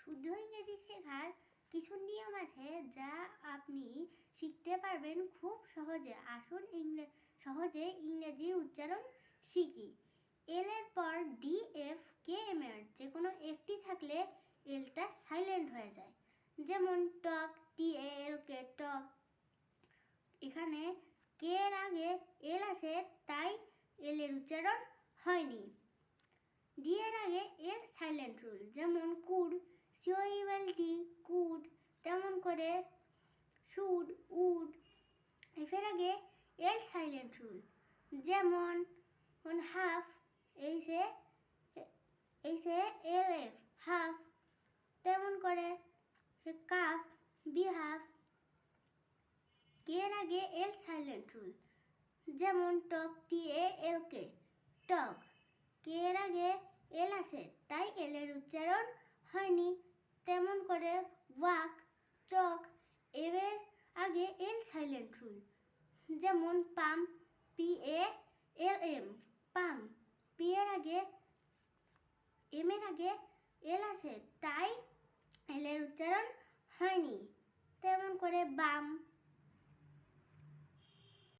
শুদ্ধ ইংরেজি শেখার কিছু নিয়ম আছে যা আপনি শিখতে পারবেন খুব সহজে। আসুন সহজে ইংরেজির উচ্চারণ শিখি। এল এর পর ডি এফ কে এম এর যে কোনো একটি থাকলে এলটা সাইলেন্ট হয়ে যায়। যেমন টক, টি এ এল কে, টক। এখানে কে এর আগে এল আছে, তাই এল এর উচ্চারণ হয়নি। ডি এর আগে এল সাইলেন্ট রুল, যেমন কুড, সিওইউএলটি, কুড। তেমন করে শুড, উড। এফ এর আগে এল সাইলেন্ট রুল, যেমন হাফ, এইসে এল এফ, হাফ। তেমন করে কাফ, বিহাফ। কে এর আগে এল সাইলেন্ট রুল, যেমন টক, টি এ এল কে, টক। কে এর আগে এল আছে, তাই এল এর উচ্চারণ হয়নি। তেমন করে ওয়াক, চক। এর আগে এল সাইলেন্ট রুল, যেমন palm, P A L M, palm. P এর আগে এম এর আগে এল আছে, তাই এল এর উচ্চারণ হয়নি। তেমন করে বাম,